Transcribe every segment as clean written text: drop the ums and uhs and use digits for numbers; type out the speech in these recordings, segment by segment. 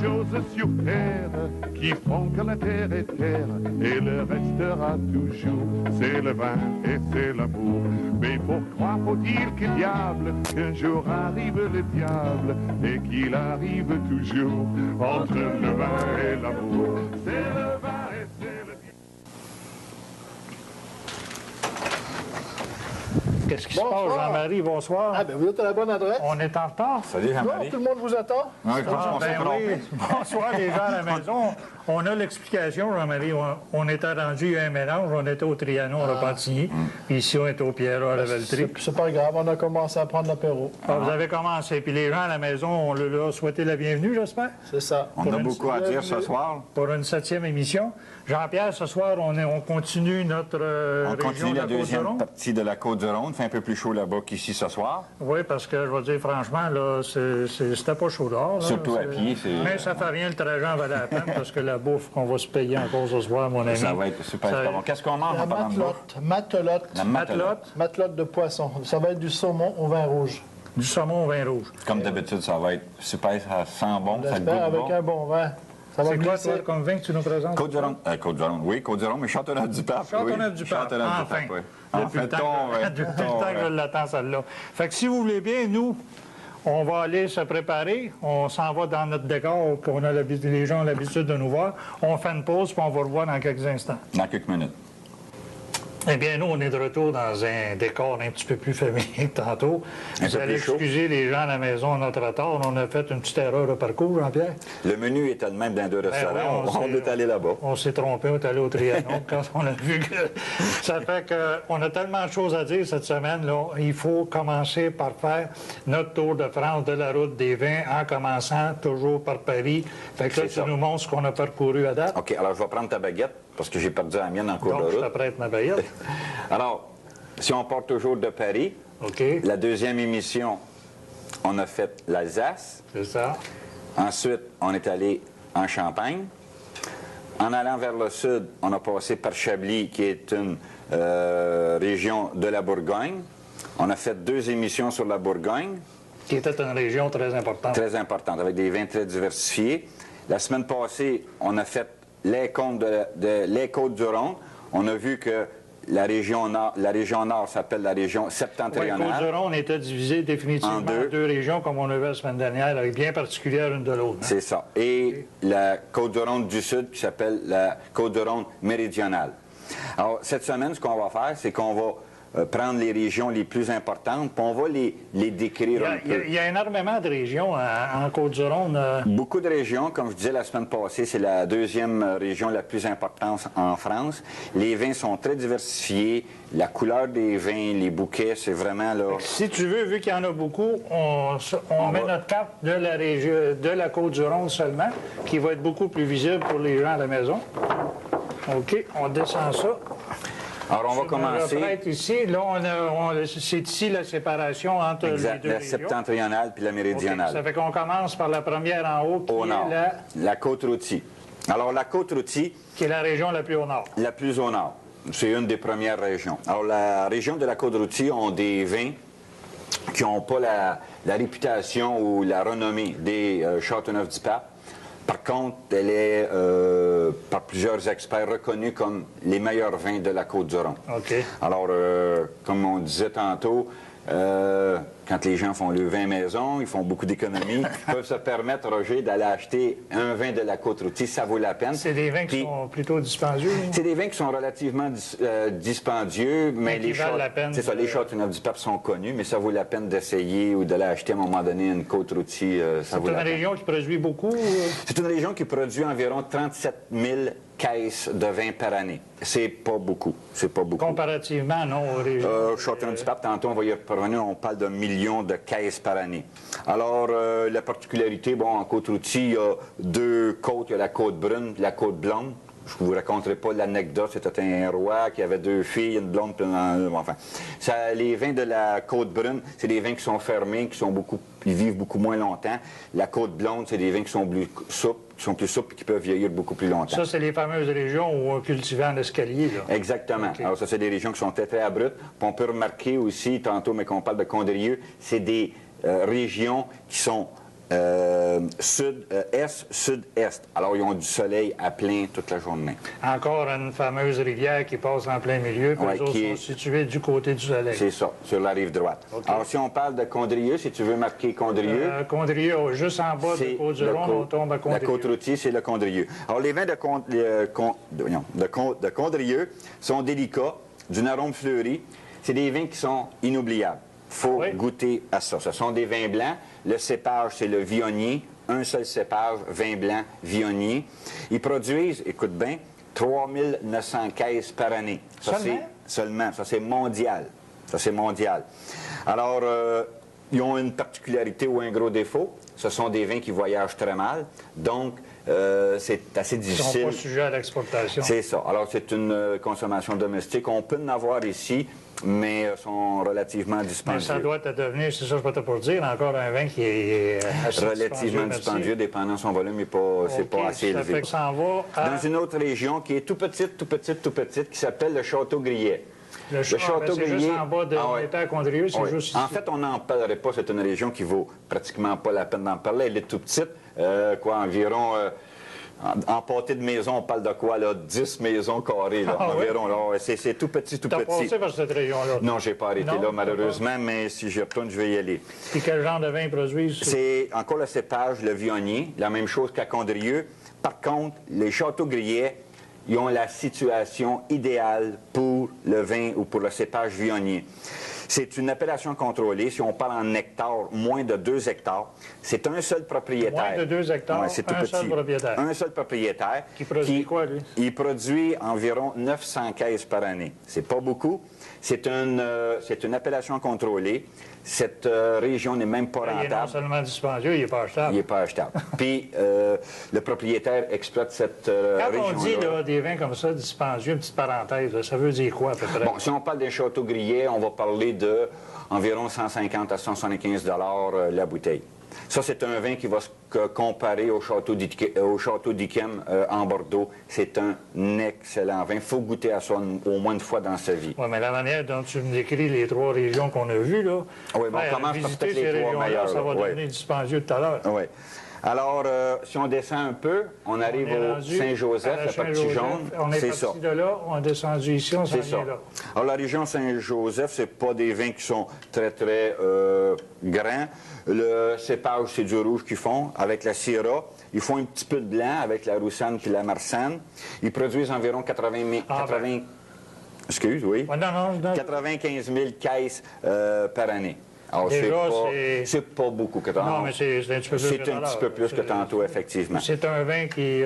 choses sur terre qui font que la terre est terre et le restera toujours. C'est le vin et c'est l'amour. Mais pour croire, faut-il que diable, qu'un jour arrive le diable et qu'il arrive toujours entre le vin et l'amour. C'est le vin et c'est le diable. Qu'est-ce qui se passe, Jean-Marie? Bonsoir. Ah, ben vous êtes à la bonne adresse. On est en retard? Salut, Non, Jean-Marie. tout le monde vous attend. Ouais, je pense qu'on s'est trompé. Bonsoir, les gens à la maison. On a l'explication, Jean-Marie. On était rendu, il y a un mélange. On était au Trianon, à Repentigny. Ici, on était au Pierrot, à la Valtrie. C'est pas grave, on a commencé à prendre l'apéro. Vous avez commencé. Puis les gens à la maison, on leur a souhaité la bienvenue, j'espère, C'est ça. On a beaucoup à dire ce soir. pour une 7e émission. Jean-Pierre, ce soir, on continue notre On région continue de la la deuxième Côte-du-Rhône. partie de la Côte-du-Rhône. Il fait un peu plus chaud là-bas qu'ici ce soir. Oui, parce que, je vais dire franchement, là, c'était pas chaud dehors. Là. Surtout à pied, c'est... Mais ça fait rien, le trajet en valait la peine, parce que la bouffe qu'on va se payer encore ce soir, mon ami. Ça va être super Ça- bon. Qu'est-ce qu'on mange La en parlant de bouffe? matelote. La Matelote, Matelote de poisson. Ça va être du saumon au vin rouge. du saumon au vin rouge. Comme d'habitude, ça va être super, ça sent bon, ça goûte J'espère avec bon. un bon vin. Ça va C'est quoi, glisser. toi, comme vin que tu nous présentes? Côte-du-Rhône. Côte-du-Rhône, oui, Côte-du-Rhône, mais Châteauneuf-du-Pape. Châteauneuf-du-Pape, Châteauneuf-du-Pape, enfin. oui. Depuis le temps, Enfin-t-on, depuis le temps que je l'attends, celle-là. Fait que si vous voulez bien, nous, on va aller se préparer. On s'en va dans notre décor, qu'on a les gens ont l'habitude de nous voir. On fait une pause, puis on va revoir dans quelques instants. Dans quelques minutes. Eh bien, nous, on est de retour dans un décor un petit peu plus familier que tantôt. Un Vous peu allez plus chaud. excuser les gens à la maison à notre retard. On a fait une petite erreur de parcours, Jean-Pierre. Le menu était le même dans deux restaurants. oui, on est allé là-bas. On s'est trompé, on est allé au Trianon quand on a vu que... Ça fait qu'on a tellement de choses à dire cette semaine. Là. Il faut commencer par faire notre tour de France de la route des vins en commençant toujours par Paris. Fait que là, C'est tu ça. nous montres ce qu'on a parcouru à date. OK, alors je vais prendre ta baguette parce que j'ai perdu la mienne en cours Donc, de je route. t'apprête ma baguette. Alors, si on part toujours de Paris, OK, la deuxième émission, on a fait l'Alsace. c'est ça. Ensuite, on est allé en Champagne. En allant vers le sud, on a passé par Chablis, qui est une région de la Bourgogne. On a fait 2 émissions sur la Bourgogne, Qui était une région très importante. très importantes, avec des vins très diversifiés. La semaine passée, on a fait les Côtes-du-Rhône. On a vu que la région nord s'appelle la région Oui, septentrionale. Côte-du-Rhône était divisé définitivement En deux. en 2 régions, comme on a vu la semaine dernière, avec bien particulière une de l'autre. hein. C'est ça. Et la Côte-du-Rhône du Sud, qui s'appelle la Côte-du-Rhône méridionale. Alors, cette semaine, ce qu'on va faire, c'est qu'on va prendre les régions les plus importantes, puis on va les décrire un peu. Il y a énormément de régions en Côte-du-Rhône. Beaucoup de régions, comme je disais la semaine passée, c'est la deuxième région la plus importante en France. Les vins sont très diversifiés. La couleur des vins, les bouquets, c'est vraiment là... Si tu veux, vu qu'il y en a beaucoup, on met notre carte de la région, de la Côte-du-Rhône seulement, qui va être beaucoup plus visible pour les gens à la maison. OK, on descend ça. Alors, on va Je me commencer... reprête ici. Là, c'est ici la séparation entre Exact, les deux la régions. septentrionale puis la OK, méridionale. ça fait qu'on commence par la première en haut, qui Au est nord. La Côte-Rôtie. Alors, la Côte-Rôtie, qui est la région la plus au nord. la plus au nord. C'est une des premières régions. Alors, la région de la Côte-Rôtie ont des vins qui n'ont pas la réputation ou la renommée des Châteauneuf-du-Pape. Par contre, elle est, par plusieurs experts, reconnue comme les meilleurs vins de la Côte-du-Rhône. OK. Alors, comme on disait tantôt, quand les gens font le vin maison, ils font beaucoup d'économies, ils peuvent se permettre, Roger, d'aller acheter un vin de la Côte-Rôtie, ça vaut la peine. C'est des vins qui Puis, sont plutôt dispendieux. hein? c'est des vins qui sont relativement dispendieux, mais qui valent la peine c'est ça, de- les Châteauneuf-du-Pape sont connus, mais ça vaut la peine d'essayer ou de l'acheter à un moment donné une Côte-Rôtie, ça C'est vaut une la peine. région qui produit beaucoup. C'est une région qui produit environ 37 000 caisses de vin par année. C'est pas beaucoup. C'est pas beaucoup. Comparativement, non, aux régions. Châteauneuf-du-Pape, tantôt, on va y revenir, on parle d'un million de caisses par année. Alors, la particularité, bon, en Côte-Rôtie, il y a 2 côtes. Il y a la côte brune et la côte blonde. Je ne vous raconterai pas l'anecdote. C'était un roi qui avait 2 filles, une blonde, puis enfin. Les vins de la côte brune, c'est des vins qui sont fermés, ils vivent beaucoup moins longtemps. La côte blonde, c'est des vins qui sont plus souples, et qui peuvent vieillir beaucoup plus longtemps. Ça, c'est les fameuses régions où on cultivait en escalier. Là. Exactement. OK. Alors ça, c'est des régions qui sont très, très abruptes. Puis on peut remarquer aussi, tantôt, mais qu'on parle de Condrieu, c'est des régions qui sont est-sud-est. Alors, ils ont du soleil à plein toute la journée. Encore une fameuse rivière qui passe en plein milieu, puis Ouais, les autres qui est- sont situés du côté du soleil. C'est ça, sur la rive droite. OK. Alors, si on parle de Condrieu, si tu veux marquer Condrieu, Condrieu, juste en bas de Côte-du-Rhône, on tombe à la Condrieu. Côte-Routier, c'est le Condrieu. Alors, les vins de Condrieu sont délicats, d'une arôme fleuri. C'est des vins qui sont inoubliables. Il faut Oui. goûter à ça. Ce sont des vins blancs. Le cépage, c'est le Viognier. Un seul cépage, vin blanc, Viognier. Ils produisent, écoute bien, 3900 caisses par année. Ça, Seulement? Seulement. Ça, c'est mondial. Ça, c'est mondial. Alors, ils ont une particularité ou un gros défaut. Ce sont des vins qui voyagent très mal. Donc, c'est assez Ils ne sont difficile. pas sujets à l'exportation. C'est ça. Alors, c'est une consommation domestique. On peut en avoir ici, mais sont relativement Mais dispendieux. ça doit te devenir, c'est ça que je peux te pour dire, encore un vin qui est assez Relativement dispendieux, dépendant de son volume, mais c'est pas assez Ça élevé. fait que ça en va à... Dans une autre région qui est tout petite, qui s'appelle le Château-Grillet. Le c'est juste en bas de Ah ouais. on était à Condrieu, c'est Oui. juste ici. En fait, on n'en parlerait pas. C'est une région qui vaut pratiquement pas la peine d'en parler. Elle est tout petite. Environ... en pâté de maison, on parle de quoi, là? 10 maisons carrées, là, Ah oui? environ. Là. C'est tout petit, tout T'as petit. passé par cette région-là? Non, j'ai pas arrêté Non, là, t'as malheureusement, mais si j'y retourne, je vais y aller. Puis quel genre de vin ils produisent? C'est encore le cépage, le Viognier, la même chose qu'à Condrieu. Par contre, les Château-Grillet, ils ont la situation idéale pour le vin ou pour le cépage Viognier. C'est une appellation contrôlée. Si on parle en hectares, moins de 2 hectares. C'est un seul propriétaire. Moins de 2 hectares, Ouais, c'est tout un petit. seul propriétaire. Un seul propriétaire. Qui produit quoi, lui? Il produit environ 900 caisses par année. C'est pas beaucoup. C'est une appellation contrôlée. Cette région n'est même pas Il est non rentable. seulement dispendieux, il n'est pas achetable. Il n'est pas achetable. Puis, le propriétaire exploite cette Quand on dit région-là. là, des vins comme ça, dispendieux, une petite parenthèse, là, ça veut dire quoi à peu près? Bon, si on parle des châteaux grillés, on va parler de environ 150 à 175 $ la bouteille. Ça, c'est un vin qui va se comparer au château d'Yquem en Bordeaux. C'est un excellent vin. Il faut goûter à ça au moins une fois dans sa vie. Oui, mais la manière dont tu me décris les 3 régions qu'on a vues, là, Oui, bon, on commence par visiter peut-être ces les 3 régions-là, meilleures. ça va là. devenir dispendieux tout à l'heure. Oui. Alors, si on descend un peu, on arrive On est au rendu Saint-Joseph, à la le petit Saint-Joseph. jaune. On est C'est parti ça. de là, on est descendu ici, on s'en C'est ça. vient là. Alors, la région Saint-Joseph, c'est pas des vins qui sont très, très grands. Le cépage, c'est du rouge qu'ils font avec la Syrah. Ils font un petit peu de blanc avec la Roussanne puis la Marsanne. Ils produisent environ 95 000 caisses par année. Alors, Déjà, c'est pas beaucoup que tantôt. Non, mais c'est un petit peu plus C'est que un tout à petit l'heure. peu plus que tantôt, effectivement. C'est un vin qui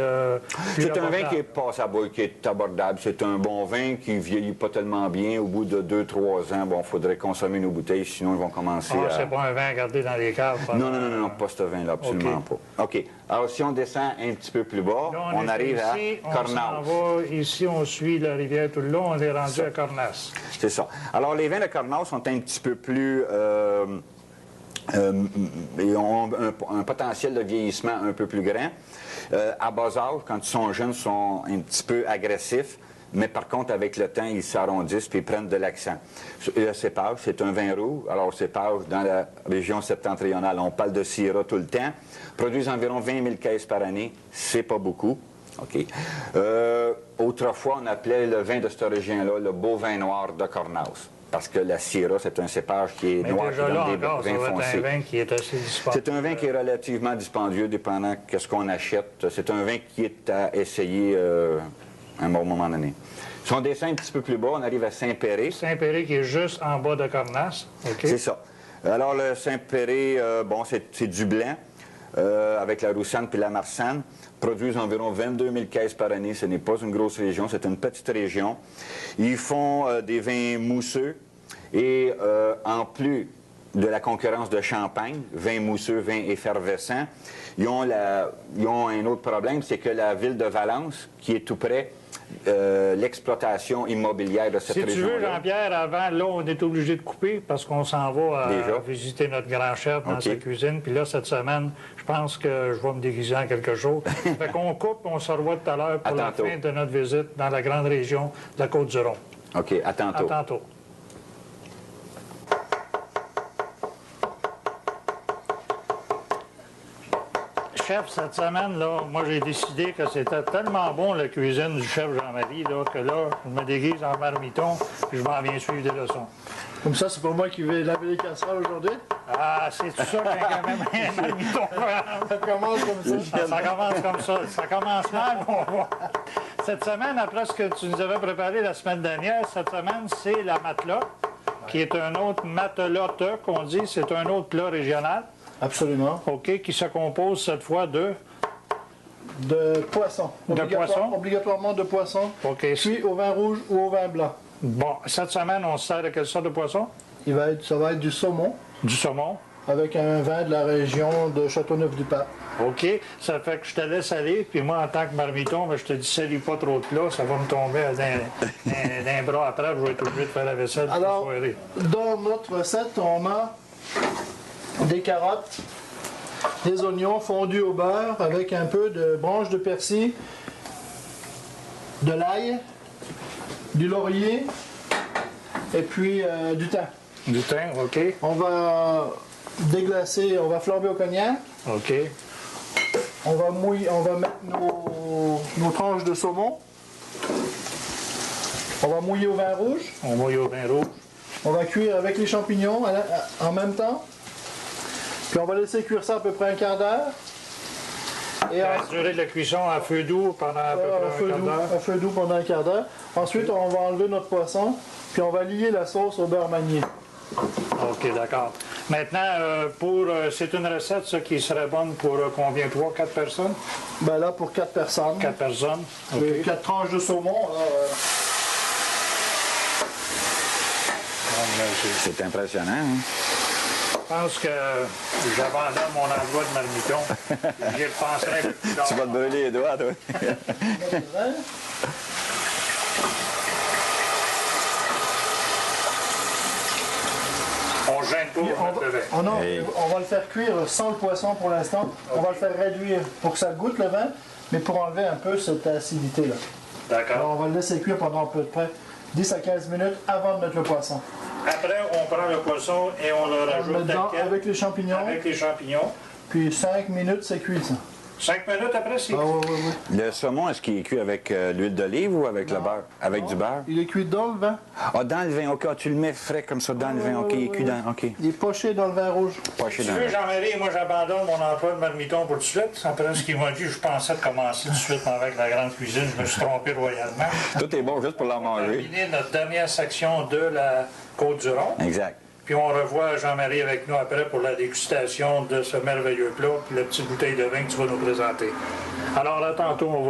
C'est un vin qui est passable, qui est abordable. C'est un bon vin qui vieillit pas tellement bien. Au bout de 2-3 ans, bon, il faudrait consommer nos bouteilles, sinon ils vont commencer à... c'est pas un vin à garder dans les caves. Non, pas ce vin-là, absolument pas. OK. Alors, si on descend un petit peu plus bas, Là, on arrive ici, à Cornas. On s'en va ici, on suit la rivière tout le long, on est rendu à Cornas. C'est ça. Alors, les vins de Cornas sont un petit peu plus... ils ont un potentiel de vieillissement un peu plus grand. À bas âge, quand ils sont jeunes, ils sont un petit peu agressifs, mais par contre, avec le temps, ils s'arrondissent puis ils prennent de l'accent. Le cépage, c'est un vin rouge. Alors, le cépage, dans la région septentrionale, on parle de Syrah tout le temps, produisent environ 20 000 caisses par année. C'est pas beaucoup. OK. Autrefois, on appelait le vin de cette région-là le beau vin noir de Cornas. Parce que la Syrah, c'est un cépage qui est Mais noir, déjà qui là donne des encore, ça vins va être foncés. un vin qui est assez dispendieux. C'est un vin qui est relativement dispendieux, dépendant de ce qu'on achète. C'est un vin qui est à essayer à un bon moment donné. Si on descend un petit peu plus bas, on arrive à Saint-Péray. Saint-Péray qui est juste en bas de Cornas. OK. C'est ça. Alors, le Saint-Péray, bon, c'est du blanc, avec la Roussanne puis la Marsanne. Produisent environ 22 000 caisses par année. Ce n'est pas une grosse région, c'est une petite région. Ils font des vins mousseux. Et en plus de la concurrence de champagne, vin mousseux, vin effervescent, ils ont un autre problème, c'est que la ville de Valence, qui est tout près, l'exploitation immobilière de cette Si tu veux, région-là. Jean-Pierre, avant, là, on est obligé de couper parce qu'on s'en va Déjà? visiter notre grand chef dans OK. sa cuisine. Puis là, cette semaine, je pense que je vais me déguiser en quelque chose. Fait qu'on coupe, on se revoit tout à l'heure pour À la tantôt. fin de notre visite dans la grande région de la Côte-du-Rhône. OK, à tantôt. À tantôt. chef, cette semaine, là, moi, j'ai décidé que c'était tellement bon, la cuisine du chef Jean-Marie, là, que là, je me déguise en marmiton, puis je m'en viens suivre des leçons. Comme ça, c'est pour moi qui vais laver les casseroles aujourd'hui. Ah, c'est tout ça qu'il y a quand même un marmiton. Ça commence comme ça. Ça commence comme ça. Ça commence mal, on voit. Cette semaine, après ce que tu nous avais préparé la semaine dernière, cette semaine, c'est la matelas, qui est un autre matelote qu'on dit, c'est un autre plat régional. Absolument. OK, qui se compose cette fois de poisson. poisson? Obligatoirement de poisson. OK. Cuit au vin rouge ou au vin blanc. Bon, cette semaine, on se sert de quelle sorte de poisson? Ça va être du saumon Du saumon. avec un vin de la région de Châteauneuf-du-Pape. OK. Ça fait que je te laisse aller, puis moi, en tant que marmiton, ben, je te dis, salis pas trop de plat, ça va me tomber d'un bras après, je vais être obligé de faire la vaisselle pour Alors, soirée. dans notre recette, on a des carottes, des oignons fondus au beurre avec un peu de branches de persil, de l'ail, du laurier et puis du thym. Du thym, OK. On va déglacer, on va flamber au cognac. OK. On va mettre nos tranches de saumon. On va mouiller au vin rouge. On mouille au vin rouge. On va cuire avec les champignons en même temps. Puis on va laisser cuire ça à peu près un quart d'heure. Et La durée de la cuisson à feu doux pendant à peu près un quart d'heure. à feu doux pendant un quart d'heure. Ensuite, on va enlever notre poisson. Puis on va lier la sauce au beurre manié. OK, d'accord. Maintenant, c'est une recette, ça, qui serait bonne pour combien? 3, 4 personnes? Ben là, pour 4 personnes. 4 personnes. OK. 4 tranches de saumon. C'est impressionnant, hein? Je pense que j'abandonne mon emploi de marmiton. J'y repenserai un peu plus tard. Tu vas te brûler les doigts, toi. On gêne pas pour mettre le vin. Hey. On va le faire cuire sans le poisson pour l'instant. On va le faire réduire pour que ça goûte le vin, mais pour enlever un peu cette acidité-là. Alors, D'accord. on va le laisser cuire pendant à peu près 10 à 15 minutes avant de mettre le poisson. Après, on prend le poisson et on le On le met rajoute dedans tel quel, avec les champignons, avec les champignons. puis 5 minutes, c'est cuit ça. 5 minutes après, c'est Ah oui, oui, oui. Le saumon, est-ce qu'il est cuit avec l'huile d'olive ou avec le beurre? Avec du beurre? Il est cuit dans le vin. Ah, dans le vin, OK. Ah, tu le mets frais comme ça dans le vin. OK, il est cuit dans... OK. Il est poché dans le vin rouge. Poché Tu dans le veux, vin. Jean-Marie, moi j'abandonne mon emploi de marmiton pour tout de suite. Après ce qu'il m'a dit, je pensais de commencer tout de suite avec la grande cuisine. Je me suis trompé royalement. Tout est bon juste pour la On a manger. terminé notre dernière section de la Côte-du-Rhône. Exact. Puis on revoit Jean-Marie avec nous après pour la dégustation de ce merveilleux plat, puis la petite bouteille de vin que tu vas nous présenter. Alors, à tantôt, on va